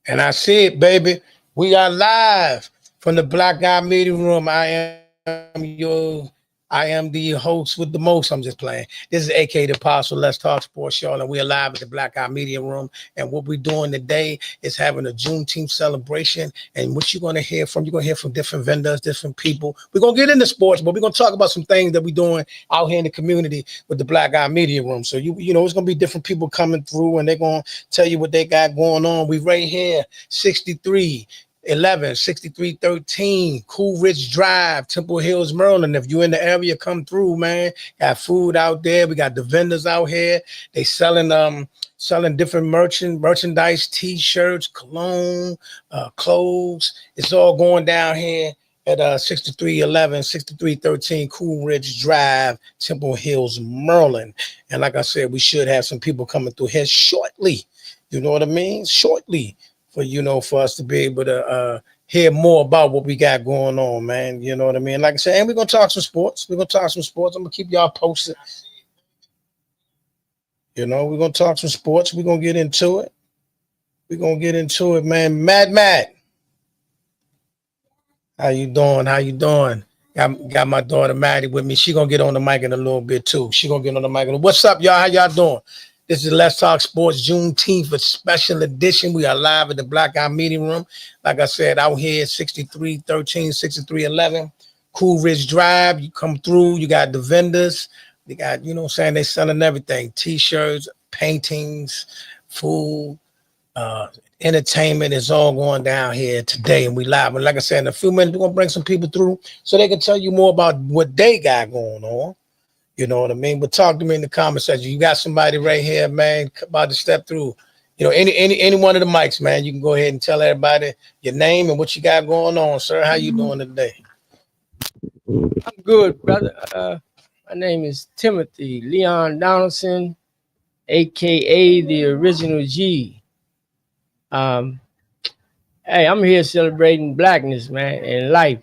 And I see it, baby. We are live from the Black Guy Meeting Room. I am the host with the most. I'm just playing. This is AK the Apostle. Let's talk sports, y'all. And we're live at the Black Guy Media Room. And what we're doing today is having a Juneteenth celebration. And what you're going to hear from, you're going to hear from different vendors, different people. We're going to get into sports, but we're going to talk about some things that we're doing out here in the community with the Black Guy Media Room. So, you know, it's going to be different people coming through and they're going to tell you what they got going on. We right here, 6313 Cool Ridge Drive, Temple Hills, Maryland. If you're in the area, come through, man. Got food out there. We got the vendors out here. They selling different merchandise, t-shirts, cologne, clothes. It's all going down here at 6313 Cool Ridge Drive, Temple Hills, Maryland. And like I said, we should have some people coming through here shortly. You know what I mean? Shortly. For us to be able to hear more about what we got going on, man. You know what I mean? Like I said, and we're going to talk some sports. I'm going to keep y'all posted. You know, we're going to talk some sports. We're going to get into it. Man. Mad. How you doing? Got my daughter Maddie with me. She going to get on the mic in a little bit, too. What's up, y'all? How y'all doing? This is Let's Talk Sports Juneteenth, a special edition. We are live at the Black Guy Meeting Room. Like I said, out here, 6311 Cool Ridge Drive. You come through, you got the vendors. They got, you know what I'm saying, they selling everything. T-shirts, paintings, food, entertainment is all going down here today. And we live. And like I said, in a few minutes, we're going to bring some people through so they can tell you more about what they got going on. You know what I mean? But talk to me in the comment section. You got somebody right here, man, about to step through. You know, any one of the mics, man. You can go ahead and tell everybody your name and what you got going on, sir. How you doing today? I'm good, brother. My name is Timothy Leon Donaldson, aka the Original G. Hey, I'm here celebrating blackness, man, and life.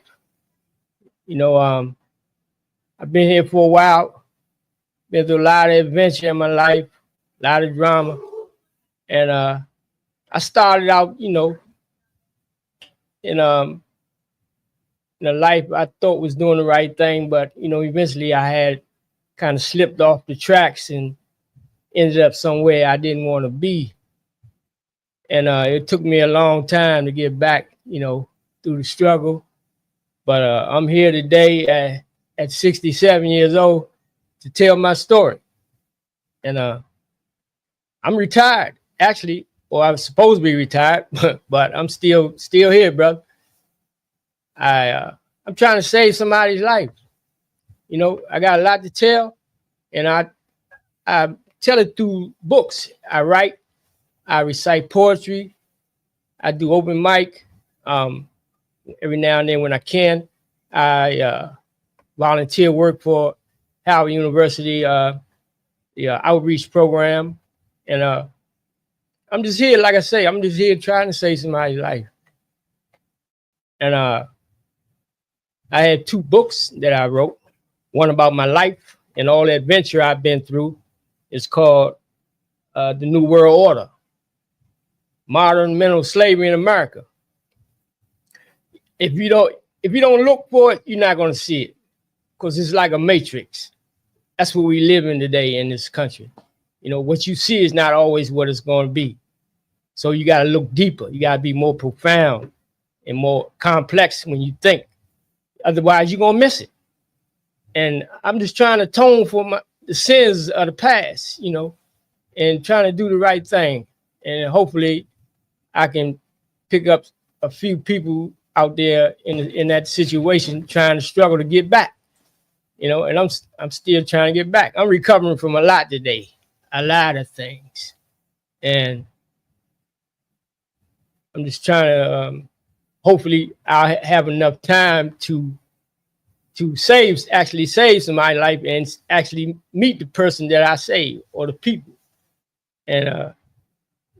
You know, I've been here for a while. Been through a lot of adventure in my life, a lot of drama. And I started out, you know, in a life I thought was doing the right thing, but, you know, eventually I had kind of slipped off the tracks and ended up somewhere I didn't want to be. And it took me a long time to get back, you know, through the struggle. But I'm here today at 67 years old to tell my story. And I'm retired, actually, or I was supposed to be retired, but I'm still here, brother. I'm trying to save somebody's life. You know, I got a lot to tell, and I tell it through books. I write, I recite poetry, I do open mic. Every now and then when I can, I volunteer work for Howard University, the outreach program. And I'm just here, like I say, I'm just here trying to save somebody's life. And I had 2 books that I wrote. One about my life and all the adventure I've been through. It's called The New World Order, Modern Mental Slavery in America. If you don't look for it, you're not going to see it, because it's like a matrix. That's what we live in today in this country. You know, what you see is not always what it's going to be. So you got to look deeper. You got to be more profound and more complex when you think. Otherwise, you're going to miss it. And I'm just trying to atone for the sins of the past, you know, and trying to do the right thing. And hopefully I can pick up a few people out there in that situation trying to struggle to get back. You know, and I'm still trying to get back. I'm recovering from a lot today, a lot of things. And I'm just trying to, hopefully I'll have enough time to actually save somebody's life and actually meet the person that I saved or the people. And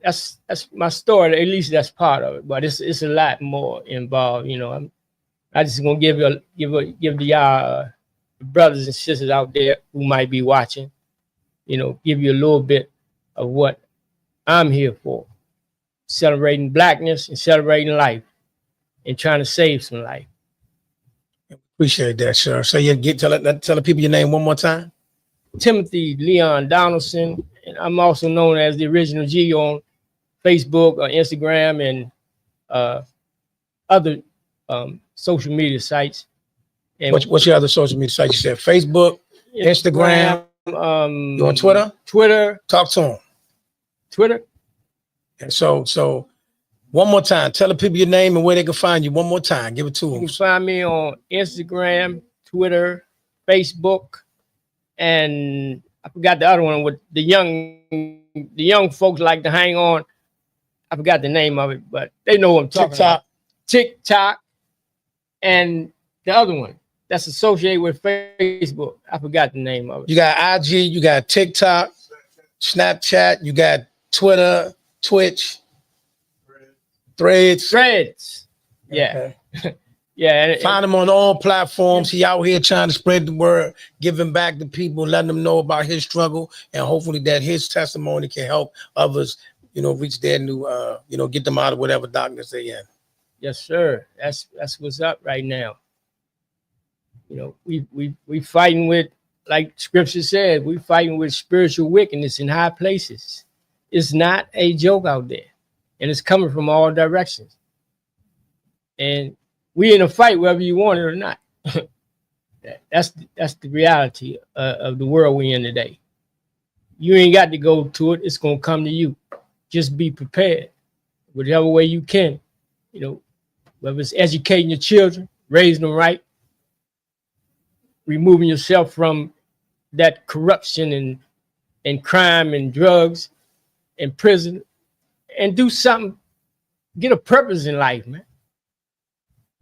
that's my story. At least that's part of it, but it's a lot more involved. You know, I just gonna give the brothers and sisters out there who might be watching, you know, give you a little bit of what I'm here for. celebrating blackness and celebrating life and trying to save some life. Appreciate that, sir. So you tell the people your name one more time. Timothy Leon Donaldson, and I'm also known as the Original G on Facebook or Instagram and other social media sites. And what's your other social media site? You said Facebook, Instagram. You on Twitter? Twitter. Talk to them. Twitter. And so one more time, tell the people your name and where they can find you. One more time, give it to them. You can find me on Instagram, Twitter, Facebook, and I forgot the other one with the young folks like to hang on. I forgot the name of it, but they know what I'm talking about. TikTok, and the other one that's associated with Facebook. I forgot the name of it. You got IG, you got TikTok, Snapchat, you got Twitter, Twitch, Threads. Yeah. Okay. Yeah. Find him on all platforms. He out here trying to spread the word, giving back to people, letting them know about his struggle, and hopefully that his testimony can help others, reach their new, get them out of whatever darkness they're in. Yes, sir. That's what's up right now. We fighting with, like Scripture said, we fighting with spiritual wickedness in high places. It's not a joke out there, and it's coming from all directions. And we in a fight whether you want it or not. That's the reality of the world we in today. You ain't got to go to it; it's gonna come to you. Just be prepared, whatever way you can. Whether it's educating your children, raising them right, removing yourself from that corruption and crime and drugs and prison, and do something, get a purpose in life, man.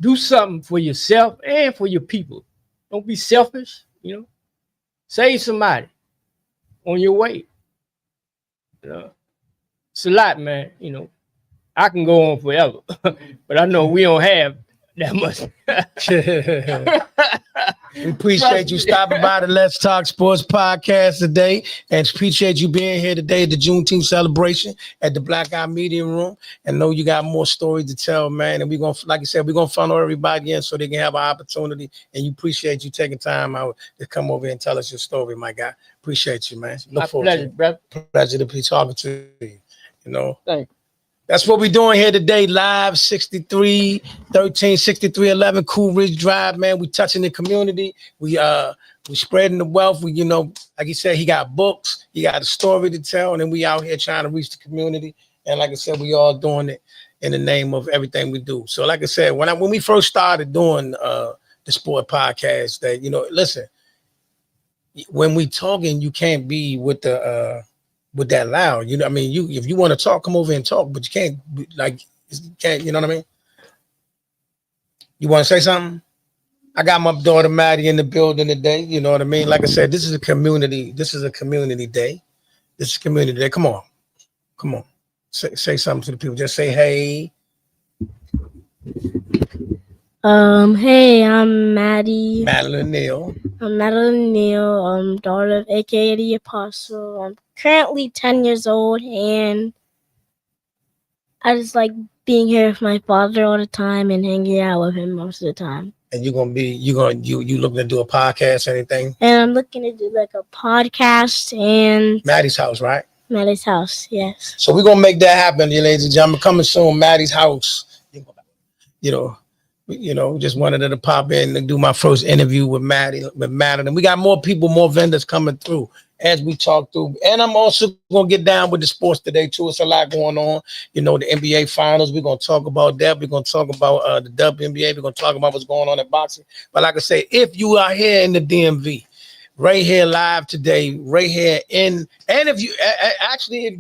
Do something for yourself and for your people. Don't be selfish, Save somebody on your way. It's a lot, man, I can go on forever, but I know we don't have that much. We appreciate you stopping by the Let's Talk Sports podcast today, and appreciate you being here today at the Juneteenth celebration at the Black Eye Media Room. And know you got more stories to tell, man. And we're gonna, like I said, we're gonna funnel everybody in so they can have an opportunity. And you appreciate you taking time out to come over and tell us your story, my guy. Appreciate you, man. My pleasure, brother. Pleasure to be talking to you. Thank you. That's what we're doing here today, live 6313 6311 Cool Ridge Drive, man. We touching the community. We spreading the wealth. We, like he said, he got books, he got a story to tell, and then we out here trying to reach the community. And like I said, we all doing it in the name of everything we do. So like I said, when we first started doing the sport podcast, that listen, when we talking, you can't be with that loud, if you want to talk, come over and talk, but you can't, you know what I mean? You want to say something? I got my daughter Maddie in the building today, you know what I mean? Like I said, this is a community day. This is community day. Come on. Say something to the people. Just say, hey. Hey, I'm Maddie. Madeline Neal. I'm Madeline Neal, daughter of AKA the Apostle. I'm currently 10 years old, and I just like being here with my father all the time and hanging out with him most of the time. And you looking to do a podcast or anything? And I'm looking to do like a podcast and Maddie's house, right? Maddie's house, yes. So we're gonna make that happen, ladies and gentlemen. Coming soon, Maddie's house. Just wanted to pop in and do my first interview with Madeline. We got more people, more vendors coming through as we talk through. And I'm also going to get down with the sports today, too. It's a lot going on. The NBA finals, we're going to talk about that. We're going to talk about the WNBA. We're going to talk about what's going on in boxing. But like I say, if you are here in the DMV, right here live today, right here and if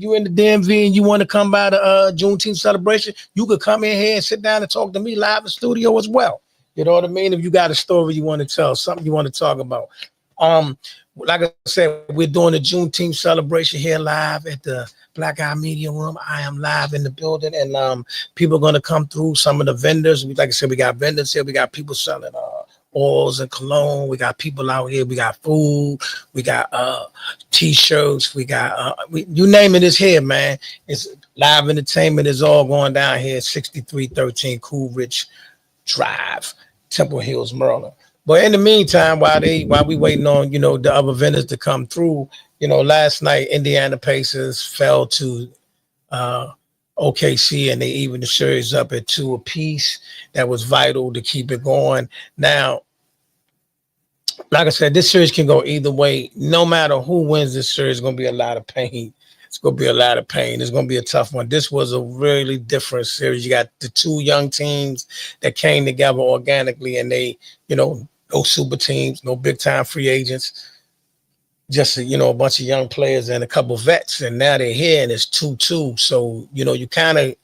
you're in the DMV and you want to come by the Juneteenth celebration, you could come in here and sit down and talk to me live in the studio as well. You know what I mean? If you got a story you want to tell, something you want to talk about. Like I said, we're doing the Juneteenth celebration here live at the Black Eye Media Room. I am live in the building, and people are going to come through. Some of the vendors, like I said, we got vendors here. We got people selling oils and cologne. We got people out here. We got food. We got t-shirts. We got you name it is here, man. It's Live entertainment is all going down here, 6313 Cool Ridge Drive, Temple Hills, Maryland. But in the meantime, while we waiting on, the other vendors to come through, last night Indiana Pacers fell to OKC, and they even the series up at 2 apiece. That was vital to keep it going. Now, like I said, this series can go either way. No matter who wins this series, it's going to be a lot of pain. It's going to be a lot of pain. It's going to be a tough one. This was a really different series. You got the two young teams that came together organically, and they, no super teams, no big time free agents, just a bunch of young players and a couple vets, and now they're here and it's 2-2. So you kind of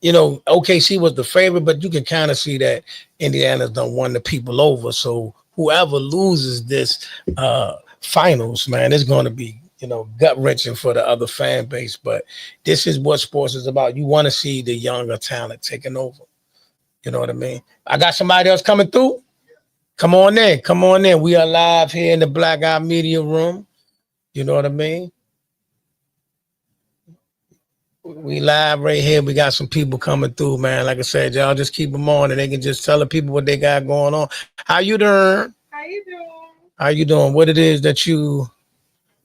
OKC was the favorite, but you can kind of see that Indiana's done won the people over. So whoever loses this finals, man, it's going to be gut wrenching for the other fan base. But this is what sports is about. You want to see the younger talent taking over. You know what I mean? I got somebody else coming through. Come on in. We are live here in the Black Eye Media Room. You know what I mean? We live right here. We got some people coming through, man. Like I said, y'all just keep them on and they can just tell the people what they got going on. How you doing? How you doing? What it is that y'all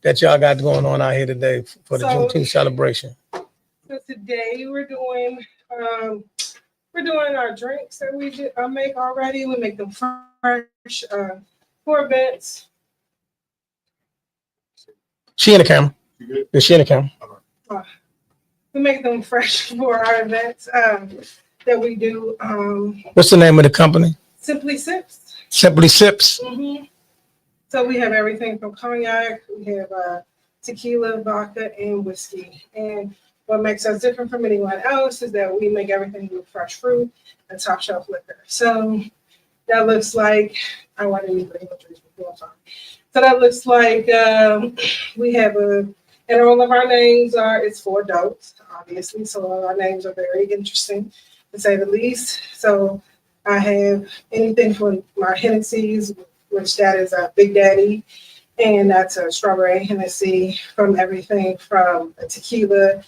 got going on out here today for the Juneteenth celebration? So today we're doing our drinks that we make already. We make them fresh for events. She in the camera. Is she in the camera? We make them fresh for our events that we do. What's the name of the company? Simply Sips. Simply Sips. Mm-hmm. So we have everything from cognac, we have tequila, vodka, and whiskey. And what makes us different from anyone else is that we make everything with fresh fruit and top shelf liquor. So that looks like, I want to use the imagery before. So that looks like we have and all of our names it's for adults, obviously. So all our names are very interesting, to say the least. So I have anything from my Hennessy's, which that is a Big Daddy, and that's a strawberry Hennessy, from everything from a tequila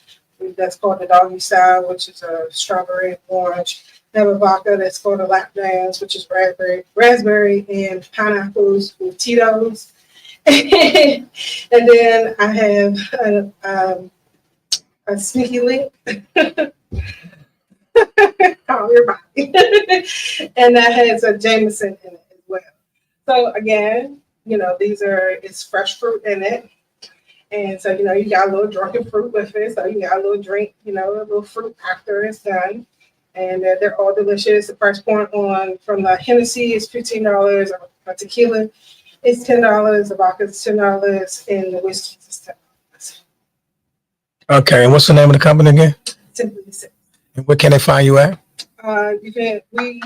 that's called the Doggy Style, which is a strawberry and orange. I have a vodka that's called a Lap Dance, which is raspberry and pineapples with Tito's. And then I have a Sneaky Link. Oh, your body. And that has a Jameson in it as well. So again, it's fresh fruit in it. And so, you got a little drunken fruit with it. So you got a little drink, a little fruit after it's done. And they're all delicious. The price point from the Hennessy is $15. A tequila is $10. The vodka is $10. And the whiskey is $10. Okay. And what's the name of the company again? Simply Sips. And where can they find you at? We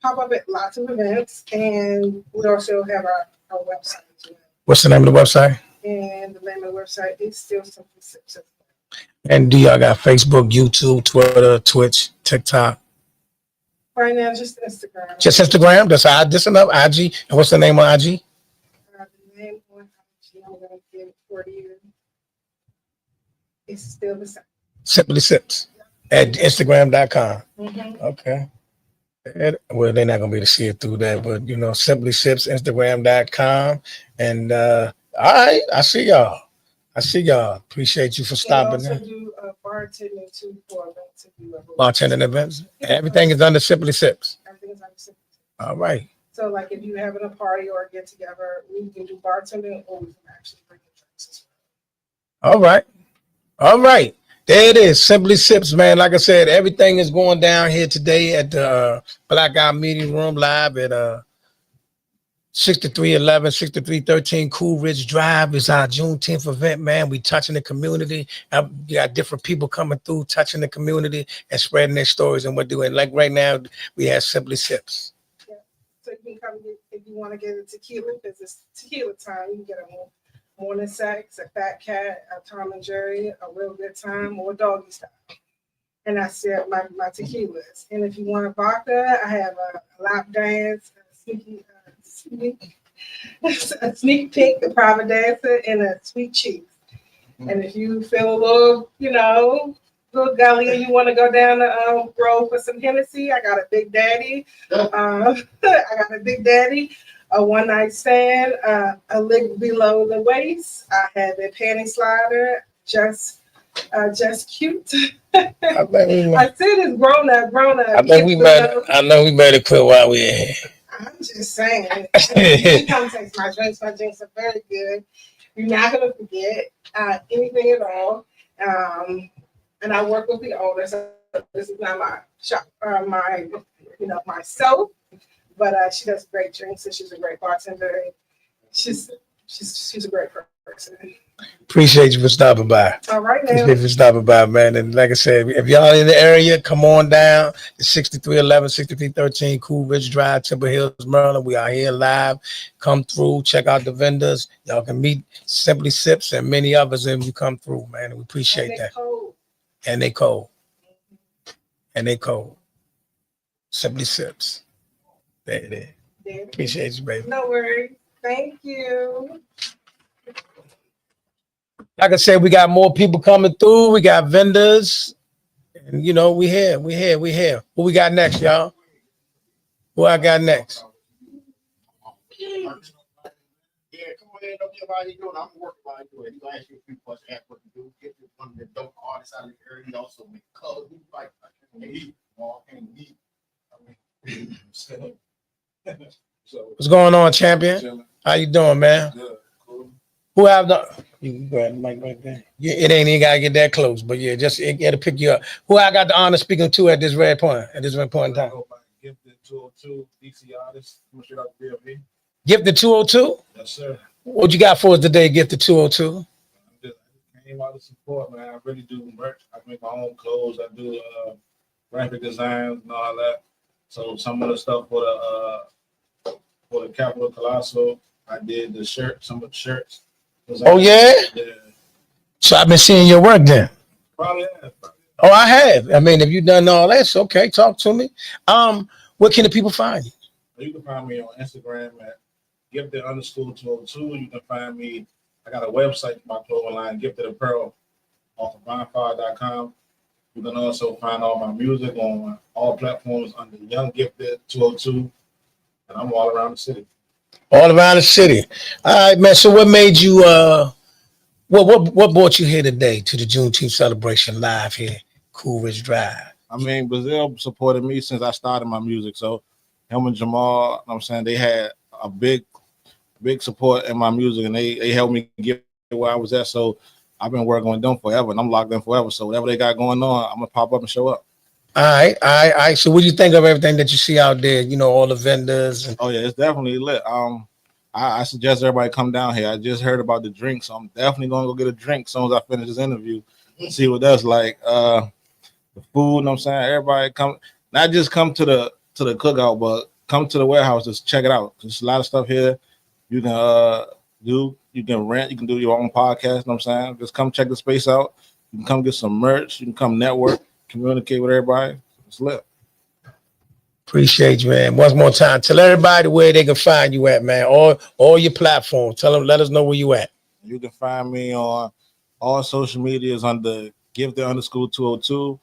pop up at lots of events, and we also have our website as well. What's the name of the website? And the name of the website is still Simply Sips. And do y'all got Facebook, YouTube, Twitter, Twitch, TikTok? Right now, just Instagram. Just Instagram? That's enough. IG. And what's the name on IG? The name on IG, I'm going to give it for you. It's still the same. Simply Sips at Instagram.com. Mm-hmm. Okay. Well, they're not going to be able to see it through that, but, Simply Sips, Instagram.com. And all right, I see y'all. Appreciate you for stopping there. there. We also do bartending too for events. Bartending events. Everything is under Simply Sips. Everything is under Simply Sips. All right. So, like, if you're having a party or a get together, we can do bartending, or we can actually bring the drinks. All right. There it is. Simply Sips, man. Like I said, everything is going down here today at the Black Eye Media Room live at 6311, 6313 Cool Ridge Drive. Is our Juneteenth event, man. We touching the community. We got different people coming through, touching the community and spreading their stories, and we're doing. Like right now, we have Simply Sips. Yeah. So you can come if you want to get a tequila, because it's tequila time. You can get a morning sex, a fat cat, a Tom and Jerry, a real good time, or Doggy Style. And I said my tequilas. And if you want a vodka, I have a Lap Dance, a sneak peek, a private dancer, and a sweet cheese. And if you feel a little, little gully and you want to go down the road for some Hennessy, I got a Big Daddy. A one night stand, a lick below the waist. I have a panty slider, just cute. I said it's grown up. I know we made it quit while we're here. I'm just saying. You come taste my drinks. My drinks are very good. You're not gonna forget anything at all. And I work with the owner, so this is not my shop, myself. But she does great drinks, and she's a great bartender. She's a great person. Appreciate you for stopping by. All right, man. Appreciate you for stopping by, man. And like I said, if y'all in the area, come on down. It's 6311, 6313 Cool Ridge Drive, Temple Hills, Maryland. We are here live. Come through, check out the vendors. Y'all can meet Simply Sips and many others if you come through, man. We appreciate that. And they cold. Simply Sips. There it is. Appreciate you, baby. No worries. Thank you. Like I said, we got more people coming through. We got vendors. And, we here. Who we got next, y'all? Who I got next? Yeah, come on in. Don't get how you doing. I'm working while you do it. He's gonna ask you a few questions. Ask what you do. Get you one of the dope artists out of the area. He also make colors. We like heat, walk and heat. So What's going on, champion? How you doing, man? good, cool. Who have the? You can go ahead and mic right there. Yeah, it ain't even gotta get that close, but yeah, it gotta pick you up. Who I got the honor of speaking to at this very point in time? Gifted 202 DC artist. I'm straight out the BLP. Gifted 202. Yes, sir. What you got for us today, Gifted 202? I just came out to support, man. I really do merch. I make my own clothes. I do graphic designs and all that. So some of the stuff for the Capitol Colossal, I did the shirt, some of the shirts. Oh yeah? Yeah. So I've been seeing your work then. Probably have. Oh, I have. I mean, if you've done all that, so okay, talk to me. Where can the people find you? You can find me on Instagram at gifted_202. You can find me. I got a website for my clothing line, Gifted Apparel, off of bonfire.com. You can also find all my music on all platforms under Young Gifted 202, and I'm all around the city. All around the city. All right, man. So what made you what brought you here today to the Juneteenth celebration live here, Cool Ridge Drive? I mean, Brazil supported me since I started my music. So him and Jamal, I'm saying, they had a big support in my music, and they helped me get where I was at. So I've been working with them forever, and I'm locked in forever. So whatever they got going on, I'm gonna pop up and show up. All right. So what do you think of everything that you see out there? All the vendors. Oh yeah, it's definitely lit. I suggest everybody come down here. I just heard about the drink, so I'm definitely gonna go get a drink as soon as I finish this interview and see what that's like. The food, you know what I'm saying? Everybody come, not just come to the cookout, but come to the warehouse, just check it out. There's a lot of stuff here you can do. You can rent, you can do your own podcast, you know what I'm saying? Just come check the space out. You can come get some merch, you can come network, communicate with everybody. It's lit. Appreciate you, man. One more time, tell everybody where they can find you at, man. All your platforms. Tell them, let us know where you at. You can find me on all social medias under Gifted_202.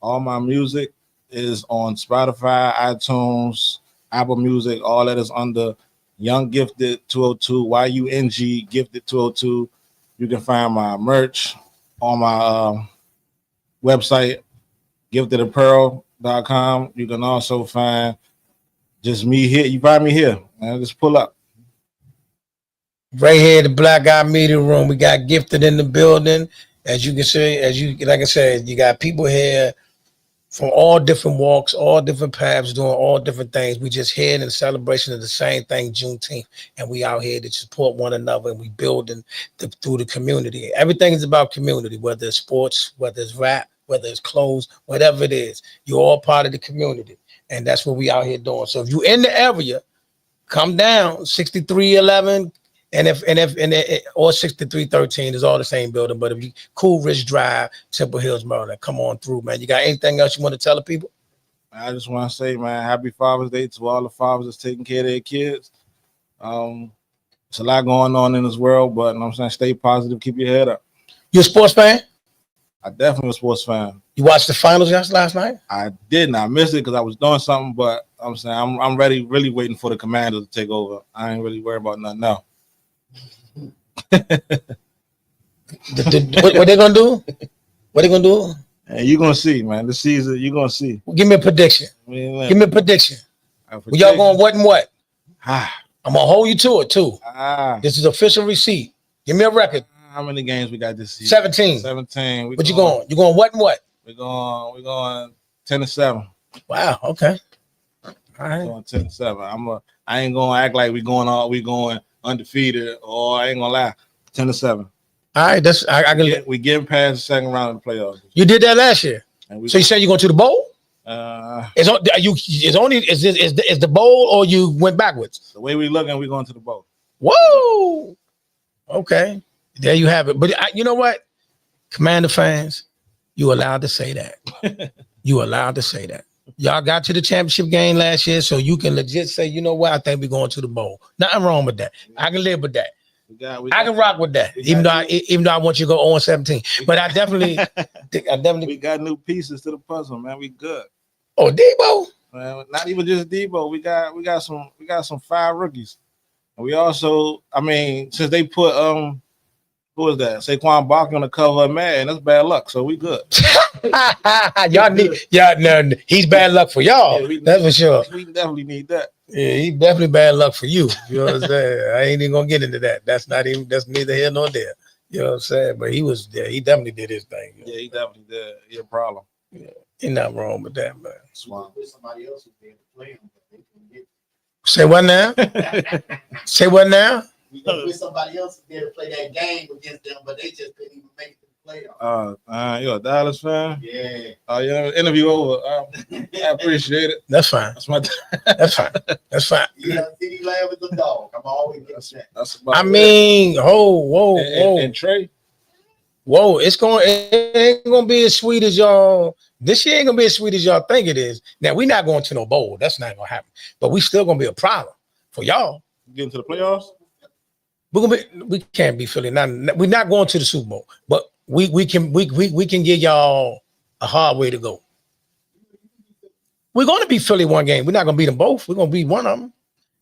All my music is on Spotify, iTunes, Apple Music. All that is under Young Gifted 202, YUNG Gifted 202. You can find my merch on my website, giftedapparel.com. You can also find just me here. You find me here, man. Just pull up. Right here, the Black Guy Media Room. We got Gifted in the building. As you can see, like I said, you got people here from all different walks, all different paths, doing all different things. We just here in the celebration of the same thing, Juneteenth, and we out here to support one another, and we building through the community. Everything is about community, whether it's sports, whether it's rap, whether it's clothes, whatever it is. You're all part of the community, and that's what we out here doing. So if you're in the area, come down 6311 or 6313 is all the same building. But if you Cool Ridge Drive, Temple Hills, Maryland, come on through, man. You got anything else you want to tell the people? I just want to say, man, happy Father's Day to all the fathers that's taking care of their kids. It's a lot going on in this world, but you know what I'm saying, stay positive, keep your head up. You a sports fan? I definitely was a sports fan. You watched the finals last night? I didn't. I missed it because I was doing something, but I'm saying I'm ready, really waiting for the Commanders to take over. I ain't really worried about nothing else. What they gonna do? What they gonna do? And you're gonna see, man. This season, you're gonna see. Give me a prediction. Give me a prediction. Y'all going what and what? I'm gonna hold you to it too. This is official receipt. Give me a record. How many games we got this season? 17. 17. What you going? You going what and what? We're going 10-7. Wow. Okay. All right. We're going 10-7. I ain't gonna act like we going undefeated, or I ain't gonna lie. 10-7. All right. That's I can. We getting past the second round of the playoffs. You did that last year. So you said you're going to the bowl? Is the bowl, or you went backwards? The way we looking, we going to the bowl. Whoa. Okay. There you have it. But you know what? Commander fans, you allowed to say that. You allowed to say that. Y'all got to the championship game last year, so you can legit say, you know what? I think we're going to the bowl. Nothing wrong with that. I can live with that. I can rock with that, even though I want you to go 0-17. But I definitely we got new pieces to the puzzle, man. We good. Oh, Debo. Man, not even just Debo. We got some 5 rookies. And we also, I mean, since they put who is that? Saquon Barkley on the cover of Madden. That's bad luck. So we good. No, he's bad luck for y'all. Yeah, that's for sure. We definitely need that. Yeah, he definitely bad luck for you. You know what I'm saying? I ain't even gonna get into that. That's neither here nor there. You know what I'm saying? But he was there. He definitely did his thing. Yeah, he definitely did. He a problem. Yeah, ain't nothing wrong with that, man. Somebody else who's there to play him. Say what now? Say what now? We gonna put somebody else there to play that game against them, but they just couldn't even make it to the playoffs. You a Dallas fan? Yeah. Yeah, interview over. I appreciate it. That's fine. That's my. That's fine. That's fine. Yeah, City Land with the dog. I'm always getting that. That's about I mean, whoa. And Trey. Whoa, it ain't gonna be as sweet as y'all. This year ain't gonna be as sweet as y'all think it is. Now we're not going to no bowl. That's not gonna happen. But we still gonna be a problem for y'all. Getting to the playoffs. We can't be Philly. We're not going to the Super Bowl, but we can give y'all a hard way to go. We're gonna beat Philly one game. We're not gonna beat them both. We're gonna beat one of them.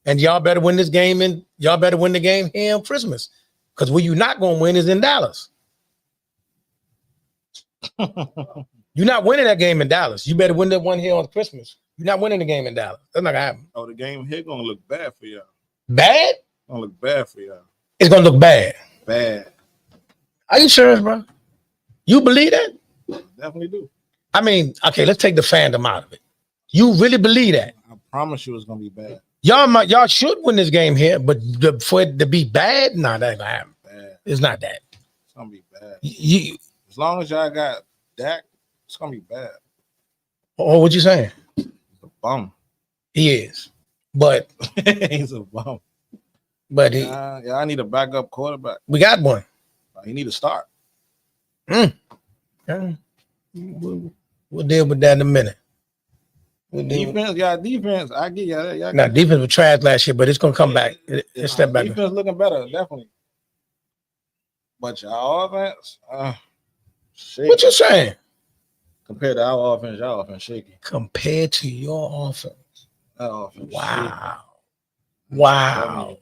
And y'all better win this game, and y'all better win the game here on Christmas. Because where you're not gonna win is in Dallas. You're not winning that game in Dallas. You better win that one here on Christmas. You're not winning the game in Dallas. That's not gonna happen. Oh, the game here gonna look bad for y'all. Bad? Gonna look bad for y'all. It's gonna look bad. Bad. Are you serious, bro? You believe that? Definitely do. I mean, okay, let's take the fandom out of it. You really believe that? I promise you, it's gonna be bad. Y'all should win this game here, but for it to be bad, nah, that ain't gonna happen. Bad. It's not that. It's gonna be bad. As long as y'all got Dak, it's gonna be bad. Oh, what you saying? He's a bum. He is, but he's a bum. But I need a backup quarterback. We got one. He need to start. Yeah. We'll deal with that in a minute. Defense. I get y'all. Now, defense was trash last year, but it's gonna come back. It's step back. Defense looking better, definitely. But y'all offense, shaky. What you saying? Compared to our offense, y'all offense shaky. Compared to your offense. Our offense. Wow. Wow.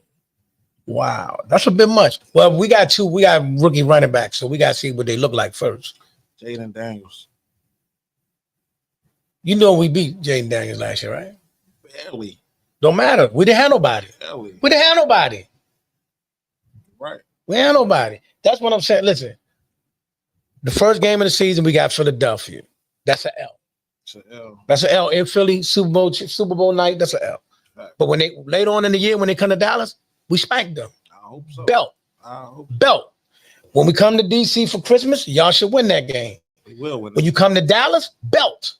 Wow. That's a bit much. Well, we got rookie running backs, so we got to see what they look like first. Jaden Daniels. You know we beat Jaden Daniels last year, right? Barely. Don't matter. We didn't have nobody. Barely. We didn't have nobody. Right. We didn't have nobody. That's what I'm saying. Listen, the first game of the season, we got Philadelphia. That's an L. It's an L. That's an L. In Philly, Super Bowl night, that's an L. Right. But when they later on in the year, when they come to Dallas, we spanked them. I hope so. Belt. Belt. When we come to DC for Christmas, y'all should win that game. We will win. When you come to Dallas, belt.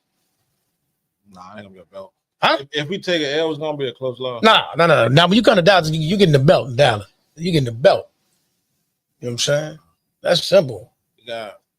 Nah, it ain't gonna be a belt. Huh? If we take an L, it's gonna be a close loss. No. Now, when you come to Dallas, you getting the belt in Dallas. You getting the belt. You know what I'm saying? That's simple.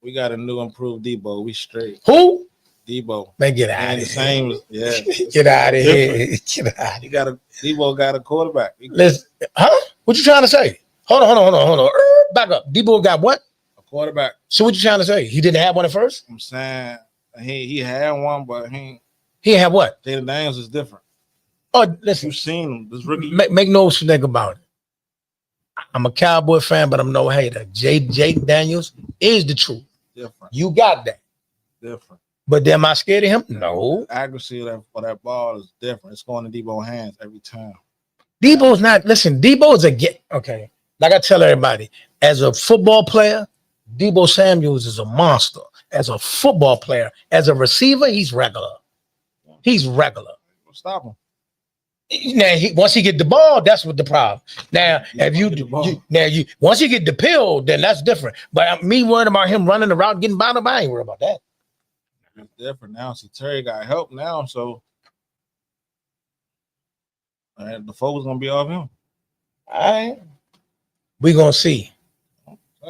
We got a new improved Debo. We straight. Who? Debo. Man, get out of here. Same. Yeah. Get out of here. Get out of here. Debo got a quarterback. Listen, huh? What you trying to say? Hold on. Back up. Debo got what? A Quarterback. So what you trying to say? He didn't have one at first? I'm saying he had one, but he He had what? Jalen Daniels is different. Oh, listen. You've seen him. This rookie. Make no mistake about it. I'm a Cowboy fan, but I'm no hater. Jaden Daniels is the truth. Different. You got that. Different. But am I scared of him? No. The accuracy for that ball is different. It's going to Debo's hands every time. Debo's not, listen, Debo's okay. Like I tell everybody, as a football player, Debo Samuels is a monster. As a football player, as a receiver, he's regular. He's regular. Stop him. Now, once he get the ball, that's what the problem. Now, once you get the pill, then that's different. But me worried about him running the route, getting by I ain't worried about that. It's different now. So Terry got help now, so the focus gonna be off him. All right. We're gonna see.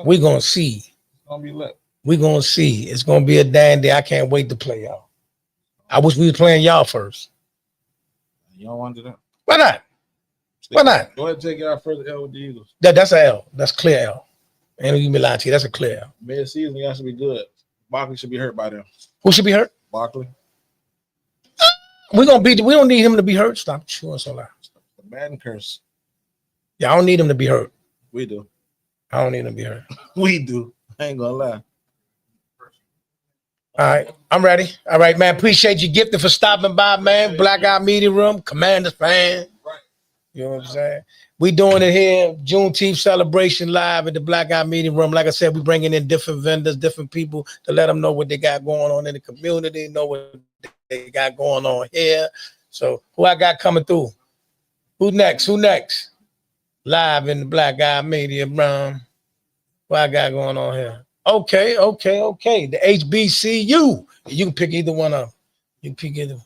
We're gonna see. It's gonna be lit. We're gonna see. It's gonna be a damn day. I can't wait to play y'all. I wish we was playing y'all first. You don't want to do that? Why not? Why not? Go ahead and take our first L with the Eagles. That's an L. That's clear L. Ain't you be lying to you. That's a clear L. Mid-season, you guys should be good. Barkley should be hurt by them. Who should be hurt? Barkley. We don't need him to be hurt. Stop chewing so loud. The Madden curse. Yeah, I don't need him to be hurt. We do. I don't need him to be hurt. We do. I ain't gonna lie. All right, I'm ready. All right, man. Appreciate you, Gifted, for stopping by, man. Black Eye Media Room, Commanders fan. Right. You know what I'm saying? We doing it here, Juneteenth celebration live at the Black Eye Media Room. Like I said, we bringing in different vendors, different people to let them know what they got going on in the community, know what they got going on here. So who I got coming through? Who next? Who next? Live in the Black Eye Media Room. What I got going on here? Okay. The HBCU. You can pick either one of them. You can pick either.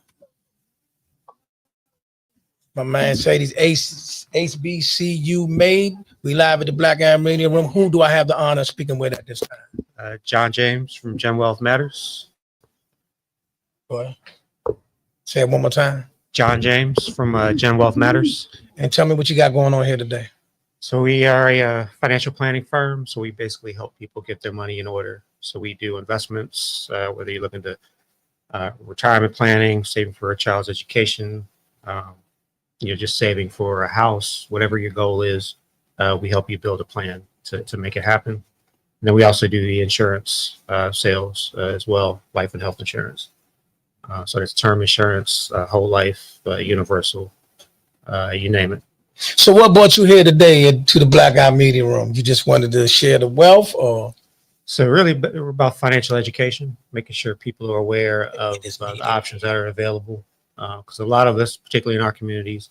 My man say these HBCU made. We live at the Black Eye Media Room. Who do I have the honor of speaking with at this time? John James from Gen Wealth Matters. Go ahead. Say it one more time. John James from Gen Wealth Matters. And tell me what you got going on here today. So we are a financial planning firm. So we basically help people get their money in order. So we do investments, whether you're looking to retirement planning, saving for a child's education, just saving for a house, whatever your goal is, we help you build a plan to make it happen. And then we also do the insurance sales as well, life and health insurance. So there's term insurance, whole life, universal, you name it. So what brought you here today to the Black Eye Media Room? You just wanted to share the wealth, or? So really about financial education, making sure people are aware of the options that are available. Because a lot of us, particularly in our communities,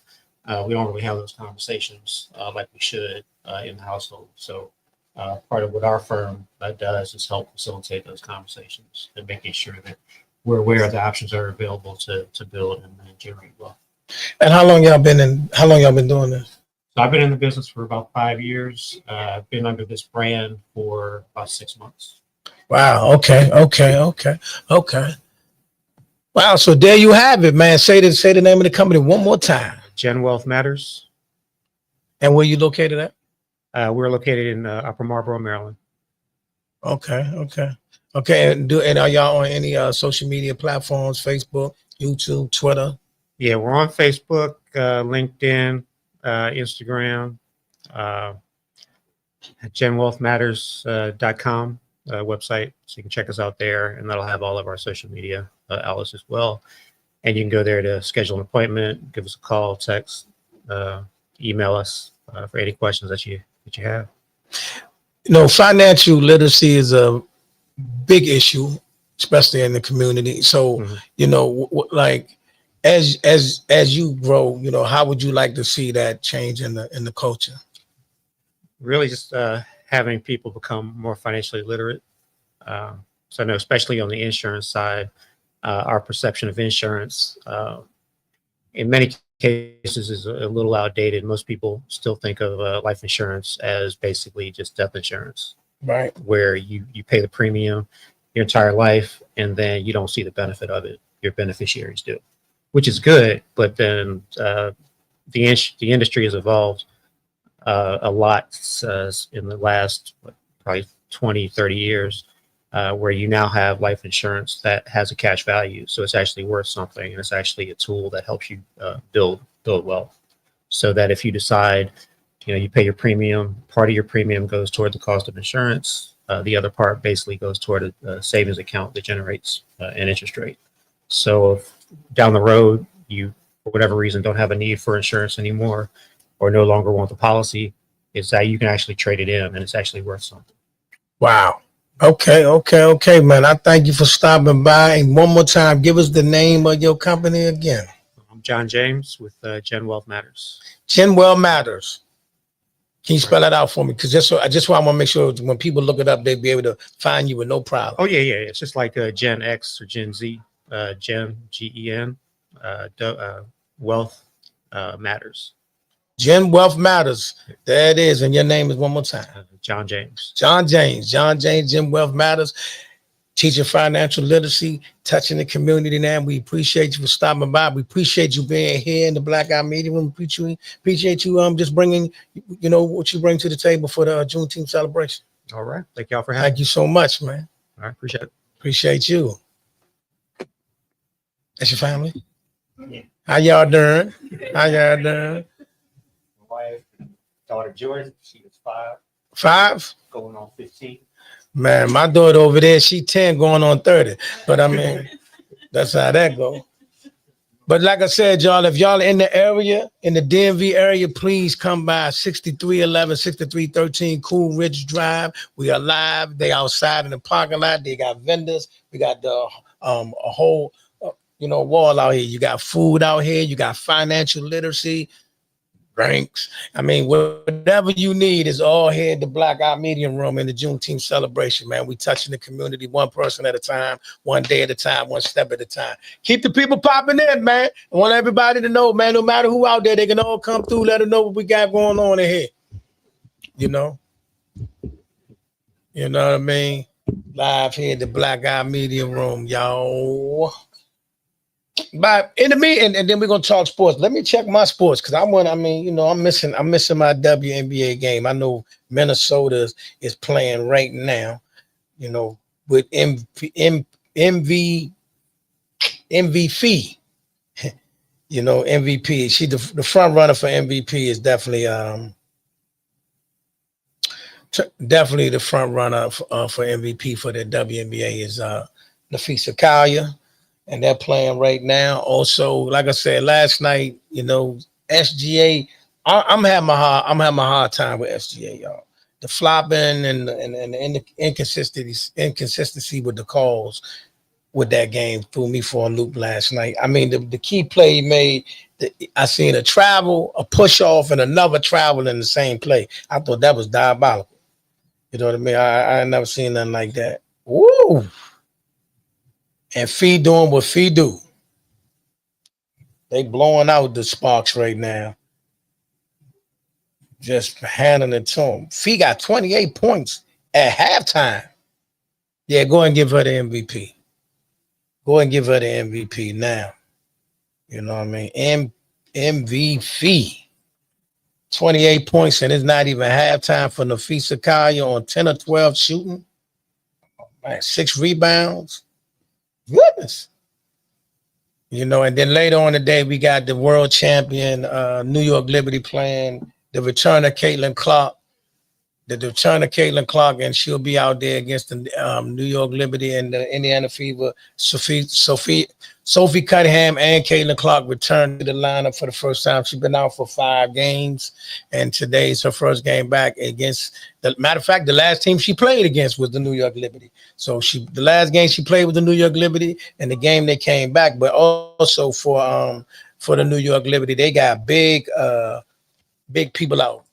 we don't really have those conversations like we should in the household. So part of what our firm does is help facilitate those conversations and making sure that we're aware of the options that are available to build and generate wealth. And how long y'all been doing this? So I've been in the business for about 5 years. I've been under this brand for about 6 months. Wow. Okay. Wow. So there you have it, man. Say the name of the company one more time. Gen Wealth Matters. And where you located at? We're located in Upper Marlboro, Maryland. Okay. And are y'all on any social media platforms? Facebook, YouTube, Twitter? Yeah, we're on Facebook, LinkedIn, Instagram, genwealthmatters.com website. So you can check us out there, and that'll have all of our social media outlets as well. And you can go there to schedule an appointment, give us a call, text, email us for any questions that you have. Financial literacy is a big issue, especially in the community. So, as you grow, how would you like to see that change in the culture? Really just having people become more financially literate. So I know, especially on the insurance side, our perception of insurance in many cases is a little outdated. Most people still think of life insurance as basically just death insurance, right? Where you pay the premium your entire life and then you don't see the benefit of it. Your beneficiaries do, which is good. But then the industry has evolved a lot in the last probably 20, 30 years, where you now have life insurance that has a cash value. So it's actually worth something, and it's actually a tool that helps you build wealth. So that if you decide, you pay your premium, part of your premium goes toward the cost of insurance. The other part basically goes toward a savings account that generates an interest rate. So if down the road, you, for whatever reason, don't have a need for insurance anymore, or no longer want the policy, is that you can actually trade it in, and it's actually worth something. Wow. Okay, man. I thank you for stopping by. And one more time, give us the name of your company again. I'm John James with Gen Wealth Matters. Gen Wealth Matters. Can you spell that out for me? Because I just want to make sure when people look it up, they'll be able to find you with no problem. Oh, yeah. It's just like Gen X or Gen Z. Gen, Gen, Wealth Matters. Gen Wealth Matters. There it is. And your name is one more time. John James. John James, Gen Wealth Matters. Teaching financial literacy, touching the community now. We appreciate you for stopping by. We appreciate you being here in the Black Eye Media Room. Appreciate you just bringing, what you bring to the table for the Juneteenth celebration. All right. Thank y'all for having me. Thank you so much, man. All right. Appreciate it. Appreciate you. That's your family? Yeah. How y'all doing? My wife, daughter Jordan, she was 5. 5? Going on 15. Man, my daughter over there, she 10 going on 30. But I mean, that's how that go. But like I said, y'all, if y'all in the area, in the DMV area, please come by 6311, 6313 Cool Ridge Drive. We are live. They outside in the parking lot. They got vendors. We got the a whole wall out here. You got food out here. You got financial literacy, drinks. I mean, whatever you need is all here at the Black Eye Media Room in the Juneteenth celebration, man. We touching the community one person at a time, one day at a time, one step at a time. Keep the people popping in, man. I want everybody to know, man, no matter who out there, they can all come through. Let them know what we got going on in here. You know what I mean? Live here at the Black Eye Media Room, y'all. But in the meeting, and then we're gonna talk sports. Let me check my sports because I'm missing my WNBA game. I know Minnesota is playing right now, with MVP. MVP. She the front runner for MVP is definitely the front runner for MVP for the WNBA is Nafisa Kalia. And they're playing right now. Also, like I said last night, SGA. I'm having a hard time with SGA, y'all. The flopping and the inconsistency with the calls with that game threw me for a loop last night. I mean, the key play he made. I seen a travel, a push off, and another travel in the same play. I thought that was diabolical. You know what I mean? I never seen nothing like that. Woo! And Fee doing what Fee do. They blowing out the Sparks right now. Just handing it to him. Fee got 28 points at halftime. Yeah, go and give her the MVP. Go and give her the MVP now. You know what I mean? MVP. 28 points, and it's not even halftime for Nafisa Kalia on 10 or 12 shooting. Man, 6 rebounds. Goodness. And then later on today, we got the world champion New York Liberty playing the return of Caitlin Clark. And she'll be out there against the New York Liberty and the Indiana Fever. Sophie Cunningham and Caitlin Clark returned to the lineup for the first time. She's been out for 5 games, and today's her first game back against. Matter of fact, the last team she played against was the New York Liberty. So the last game she played with the New York Liberty, and the game they came back. But also for the New York Liberty, they got big people out.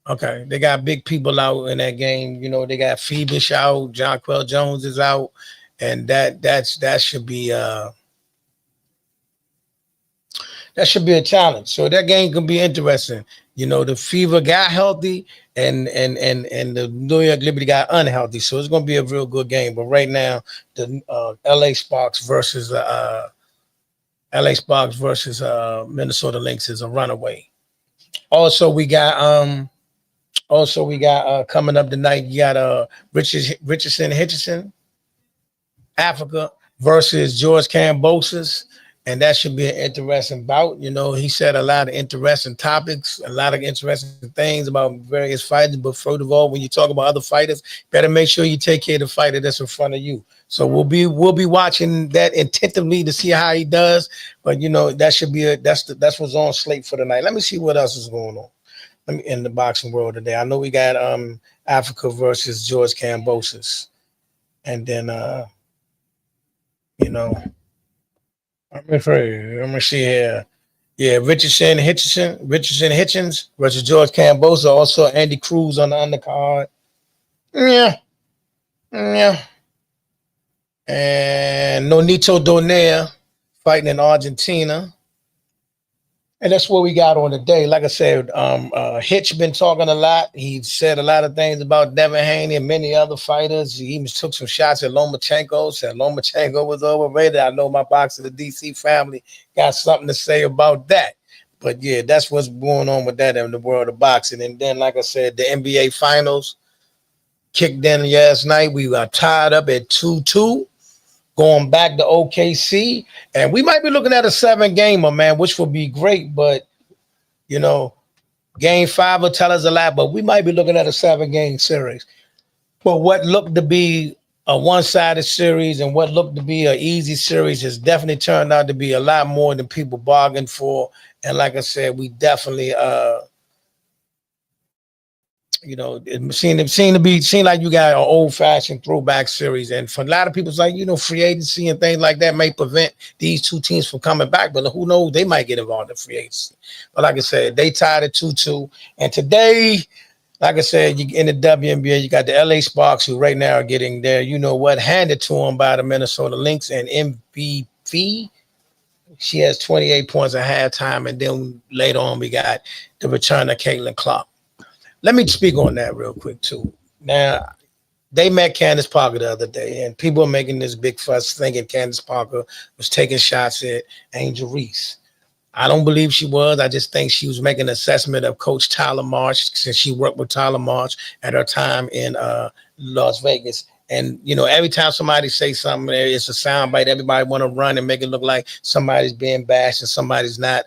Okay, they got big people out in that game. They got Phoebish out, Jonquel Jones is out, and that should be a challenge. So that game can be interesting. The Fever got healthy, and the New York Liberty got unhealthy. So it's going to be a real good game. But right now, the LA Sparks versus Minnesota Lynx is a runaway. Also, we got Also, we got coming up tonight. You got Richardson, Africa versus George Kambosos, and that should be an interesting bout. You know, he said a lot of interesting topics, a lot of interesting things about various fighters. But first of all, when you talk about other fighters, better make sure you take care of the fighter that's in front of you. So we'll be watching that attentively to see how he does. But you know, that should be that's what's on slate for tonight. Let me see what else is going on. Let me in the boxing world today. I know we got Africa versus George Kambosos, and then you know, I'm gonna see here. Yeah, Richardson Hitchens versus George Kambosos. Also Andy Cruz on the undercard. Yeah. And Nonito Donaire fighting in Argentina. And that's what we got on the day. Like I said, Hitch been talking a lot. He said a lot of things about Devin Haney and many other fighters. He even took some shots at Lomachenko, said Lomachenko was overrated. I know my Boxing the DC family got something to say about that. But yeah, that's what's going on with that in the world of boxing. And then, like I said, the NBA finals kicked in last night. We got tied up at 2-2. Going back to OKC, and we might be looking at a 7-gamer, man, which would be great. But you know, game 5 will tell us a lot. But we might be looking at a 7-game series. But what looked to be a one-sided series and what looked to be an easy series has definitely turned out to be a lot more than people bargained for. And like I said, we definitely you know, it seemed like you got an old-fashioned throwback series. And for a lot of people, it's like, you know, free agency and things like that may prevent these two teams from coming back. But who knows? They might get involved in free agency. But like I said, they tied at 2-2. And today, like I said, in the WNBA, you got the LA Sparks, who right now are getting their, you know what, handed to them by the Minnesota Lynx and MVP. She has 28 points at halftime. And then later on, we got the return of Caitlin Clark. Let me speak on that real quick, too. Now, they met Candace Parker the other day, and people are making this big fuss thinking Candace Parker was taking shots at Angel Reese. I don't believe she was. I just think she was making an assessment of Coach Tyler Marsh, since she worked with Tyler Marsh at her time in Las Vegas. And, you know, every time somebody say something, it's a soundbite. Everybody want to run and make it look like somebody's being bashed and somebody's not.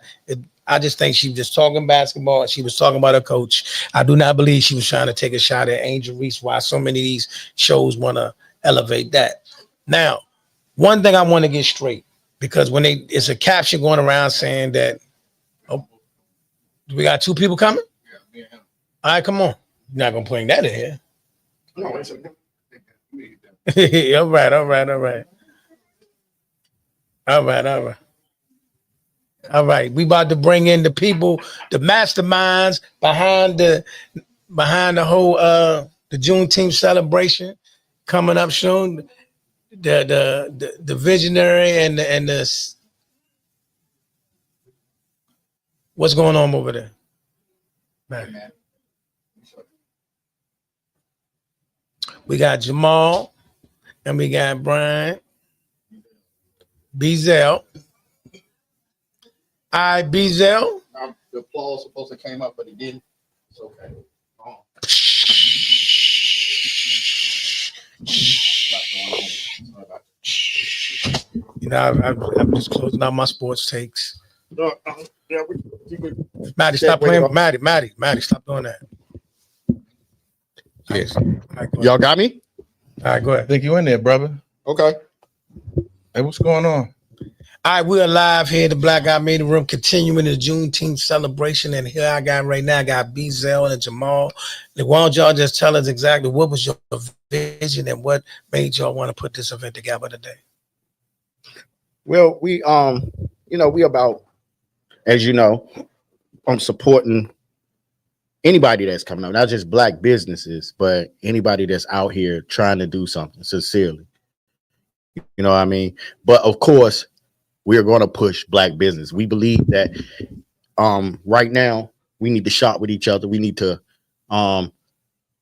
I just think she was just talking basketball and she was talking about her coach. I do not believe she was trying to take a shot at Angel Reese. Why so many of these shows want to elevate that. Now, one thing I want to get straight, because when it's a caption going around saying that, oh, we got 2 people coming? Yeah. All right, come on. You're not going to bring that in here. No, it's a all right. All right, we about to bring in the people, the masterminds behind the whole the Juneteenth celebration coming up soon. The visionary and the what's going on over there? Man. We got Jamal and we got Brian Beazell. All right, Beazell. The applause supposed to came up, but it didn't. It's okay. You know, I'm just closing out my sports takes. Maddie, stop playing. Maddie, stop doing that. Yes. Right, Y'all got me? All right, go ahead. I think you in there, brother. Okay. Hey, what's going on? All right, we're live here at the Black Guy Meeting Room, continuing the Juneteenth celebration. And here I got right now, I got Beazell and Jamal. Why don't y'all just tell us exactly what was your vision and what made y'all want to put this event together today? Well, we we about, as you know, I'm supporting anybody that's coming up, not just Black businesses, but anybody that's out here trying to do something sincerely. You know what I mean? But of course, we are going to push Black business. We believe that right now we need to shop with each other. We need to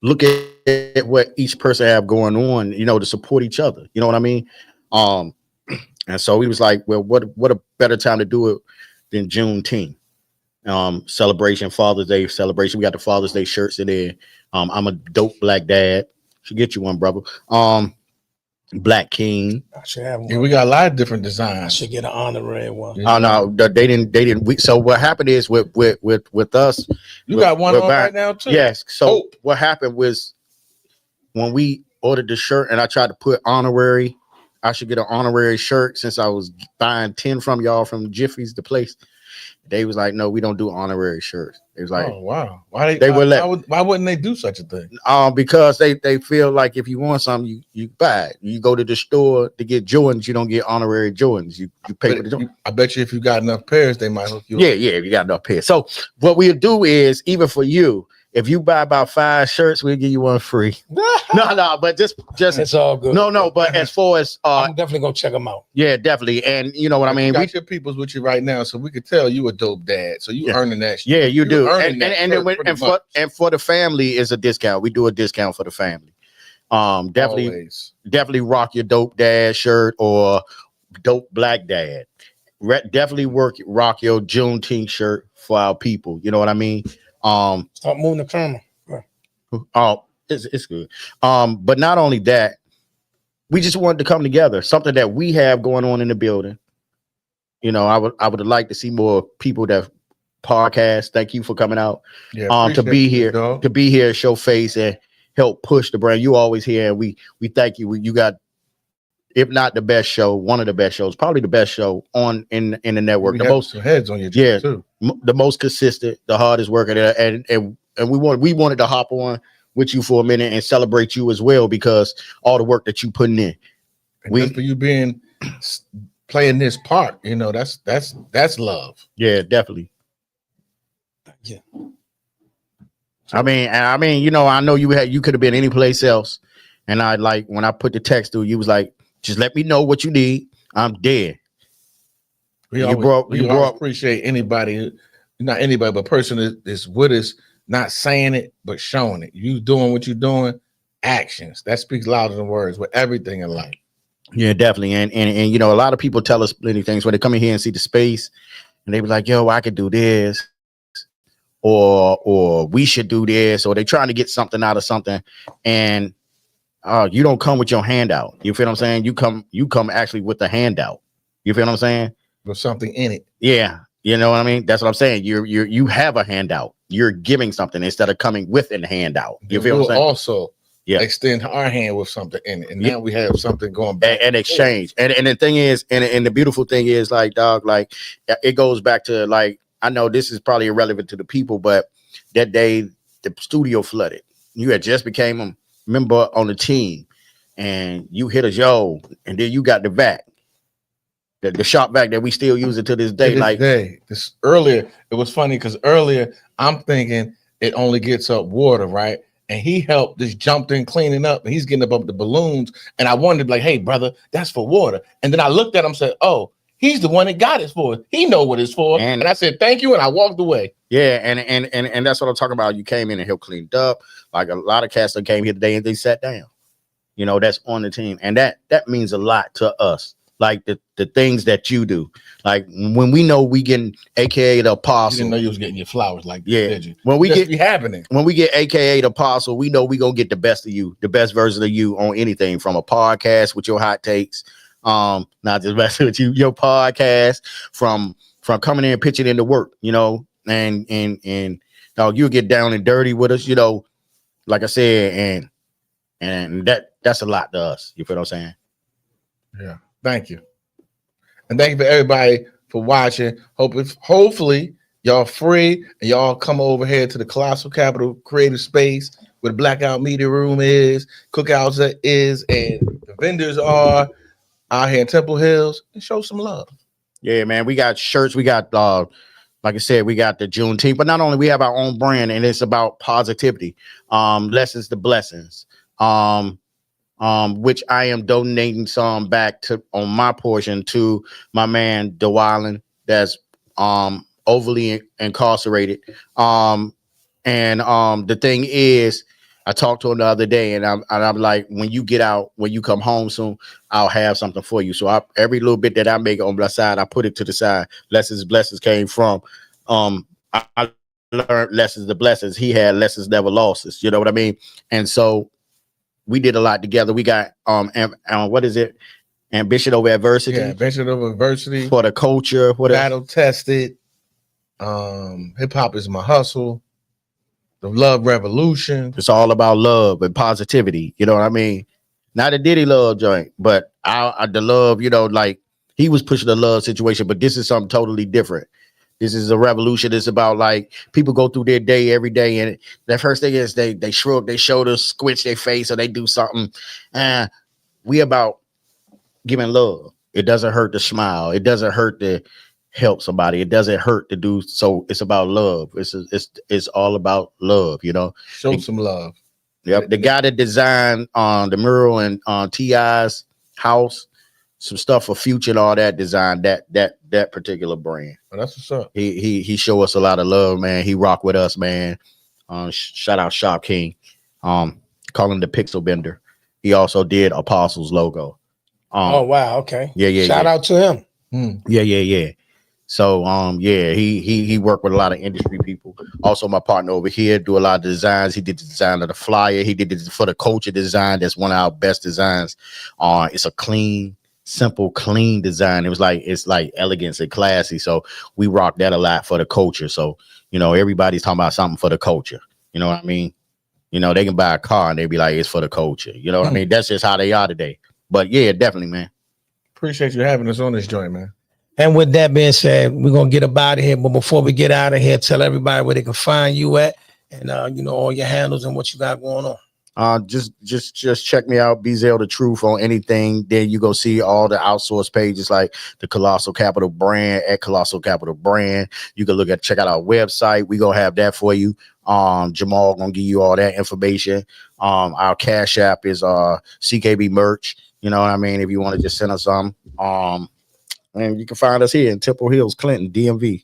look at what each person have going on, you know, to support each other. You know what I mean? And so we was like, well, what a better time to do it than Juneteenth? celebration, Father's Day celebration. We got the Father's Day shirts in there. I'm a dope black dad. Should get you one, brother. Black King. I should have one. Yeah, we got a lot of different I designs. should get an honorary one. Yeah. Oh no, they didn't. So what happened is with us, You got one with on Byron- right now too. Yes. So Hope. what happened was when we ordered the shirt and I tried to put honorary, I should get an honorary shirt since I was buying 10 from y'all from Jiffy's, the place. They was like, no, we don't do honorary shirts. It was like, Oh wow. Why why wouldn't they do such a thing? because they feel like if you want something, you buy it. You go to the store to get Jordans, you don't get honorary Jordans. You pay for the Jordans. I bet you if you got enough pairs, they might hook you Yeah, up. yeah, you got enough pairs. So what we'll do is, even for you, if you buy about 5 shirts, we'll give you one free. No, but just It's all good. no. But as far as I'm definitely gonna check them out. yeah, definitely, and you know what I mean. You We, got your peoples with you right now, so we could tell you a dope dad. So you Yeah. earning that shit. yeah, you do, earning that and shirt then pretty and much. for the family is a discount. We do a discount for the family. Definitely. Always. Definitely rock your dope dad shirt or dope black dad. Definitely rock your Juneteenth shirt for our people. You know what I mean? Start moving the camera. Oh, it's good. But not only that, we just wanted to come together. Something that we have going on in the building. You know, I would like to see more people that podcast. Thank you for coming out. Yeah, To appreciate be you, here, dog. to be here, show face and help push the brand. You always here, and we thank you. You got, if not the best show, one of the best shows, probably the best show on in the network. We The have most, some heads on your Yeah. too. the most consistent, the hardest working, and we wanted to hop on with you for a minute and celebrate you as well because all the work that you putting in. And just for you being playing this part, you know, that's love. Yeah, definitely. Yeah. I mean, you know, I know you could have been any place else, and I like when I put the text through, you was like, just let me know what you need. I'm dead. We You always, brought- we you always brought- appreciate anybody, not anybody, but person is with us, not saying it, but showing it. You doing what you're doing, actions. That speaks louder than words with everything in life. Yeah, definitely. And you know, a lot of people tell us plenty of things when they come in here and see the space, and they be like, yo, I could do this, or we should do this, or they trying to get something out of something, and you don't come with your handout. You feel what I'm saying? You come actually with the handout. You feel what I'm saying? With something in it. Yeah, you know what I mean? That's what I'm saying. You have a handout. You're giving something instead of coming with a handout. You feel what I'm saying? Also extend our hand with something in it. And now we have something going back And exchange. And the thing is, and the beautiful thing is, like, dog, like, it goes back to, like, I know this is probably irrelevant to the people, but that day the studio flooded. You had just became a member on the team, and you hit a yo, and then you got the vac, the shop vac that we still use it to this day. This earlier, it was funny because earlier I'm thinking it only gets up water, right? And he helped, just jumped in cleaning up, and he's getting up the balloons. And I wondered, like, hey, brother, that's for water. And then I looked at him and said, oh, he's the one that got it for us. He know what it's for. And I said, thank you. And I walked away. Yeah, and that's what I'm talking about. You came in and helped clean it up. Like a lot of cats that came here today and they sat down. You know, that's on the team. And that means a lot to us. Like the things that you do. Like when we know we getting AKA the apostle. You didn't know you was getting your flowers like this, did you? When we Just get be happening. When we get AKA the apostle, we know we gonna get the best of you, the best version of you on anything, from a podcast with your hot takes. Not just messing with you, your podcast, from coming in and pitching into work, you know, and you'll get down and dirty with us, you know, like I said, and that's a lot to us. You feel what I'm saying? Yeah. Thank you. And thank you for everybody for watching. Hopefully y'all free and y'all come over here to the Colossal Capital Creative Space where the Blackout Media Room is, Cookouts is, and the vendors are out here in Temple Hills, and show some love. Yeah, man. We got shirts. We got like I said, we got the Juneteenth, but not only we have our own brand, and it's about positivity. Lessons to blessings. Which I am donating some back to on my portion to my man DeWallen, that's overly incarcerated. The thing is, I talked to him the other day, and I'm like, when you get out, when you come home soon, I'll have something for you. So every little bit that I make on the side, I put it to the side. Lessons blessings came from I learned lessons to blessings. He had lessons, never losses. You know what I mean? And so we did a lot together. We got what is it? Ambition over adversity. Yeah, Ambition over adversity. For the culture. What Battle tested. Hip hop is my hustle. The Love Revolution. It's all about love and positivity. You know what I mean? Not a Diddy love joint, but the love, you know, like he was pushing the love situation, but this is something totally different. This is a revolution. It's about like people go through their day every day, and the first thing is they shrug their shoulders, squinch their face, or they do something. And we about giving love. It doesn't hurt to smile. It doesn't hurt to help somebody. It doesn't hurt to do so. It's about love. It's all about love. You know, show some love. Yep. The guy that designed the mural and on T.I.'s house, some stuff for Future and all that, designed that particular brand. Oh, that's what's up. He show us a lot of love, man. He rock with us, man. Shout out Shop King. Call him the Pixel Bender. He also did Apostles logo. Oh wow, okay. Yeah. Shout out to him. Yeah. So he worked with a lot of industry people. Also, my partner over here do a lot of designs. He did the design of the flyer. He did it for the culture design. That's one of our best designs. It's a clean, simple, clean design. It's like elegance and classy. So we rock that a lot for the culture. So, you know, everybody's talking about something for the culture. You know what I mean? You know, they can buy a car and they be like, it's for the culture. You know what I mean? That's just how they are today. But yeah, definitely, man. Appreciate you having us on this joint, man. And with that being said, we're gonna get up out of here. But before we get out of here, tell everybody where they can find you at, and you know, all your handles and what you got going on. Just check me out, BZL The Truth on anything. Then you go see all the outsourced pages like the Colossal Capital Brand at Colossal Capital Brand. You can check out our website. We gonna have that for you. Jamal gonna give you all that information. Our Cash App is CKB Merch. You know what I mean? If you want to just send us some. And you can find us here in Temple Hills, Clinton, DMV.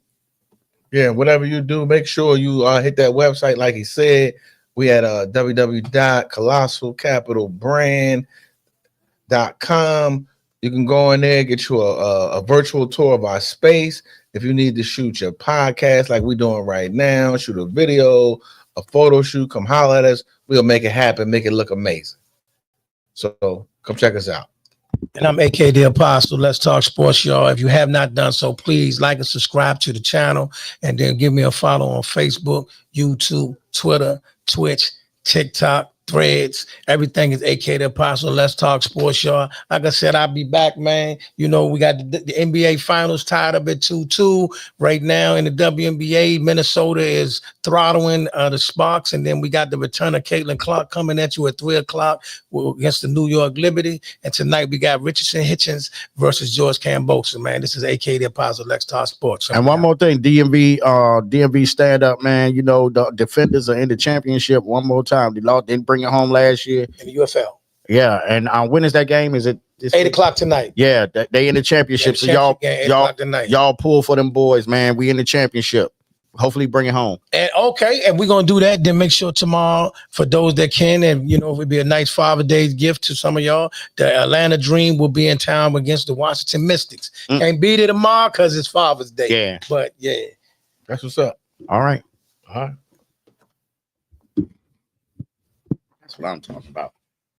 Yeah, whatever you do, make sure you hit that website. Like he said, we at www.colossalcapitalbrand.com. You can go in there, get you a virtual tour of our space. If you need to shoot your podcast like we're doing right now, shoot a video, a photo shoot, come holler at us. We'll make it happen, make it look amazing. So come check us out. And I'm AK the Apostle. Let's talk sports, y'all. If you have not done so, please like and subscribe to the channel, and then give me a follow on Facebook, YouTube, Twitter, Twitch, TikTok, Threads. Everything is AK the Apostle. Let's talk sports, y'all. Like I said, I'll be back, man. You know, we got the NBA Finals tied up at 2-2 right now in the WNBA. Minnesota is throttling the Sparks, and then we got the return of Caitlin Clark coming at you at 3:00 against the New York Liberty. And tonight we got Richardson Hitchens versus George Kambosos, man. This is AK the Apostle. Let's talk sports. And one more thing, DMV stand up, man. You know, the defenders are in the championship one more time. They didn't bring it home last year in the UFL. Yeah, and when is that game? Is it 8:00 tonight? Yeah, they in the championship. So y'all pull for them boys, man. We in the championship. Hopefully bring it home. And okay, and we're gonna do that. Then make sure tomorrow, for those that can, and you know, it would be a nice Father's Day gift to some of y'all. The Atlanta Dream will be in town against the Washington Mystics. Can't beat it tomorrow because it's Father's Day. Yeah, but yeah, that's what's up. All right. That's what I'm talking about.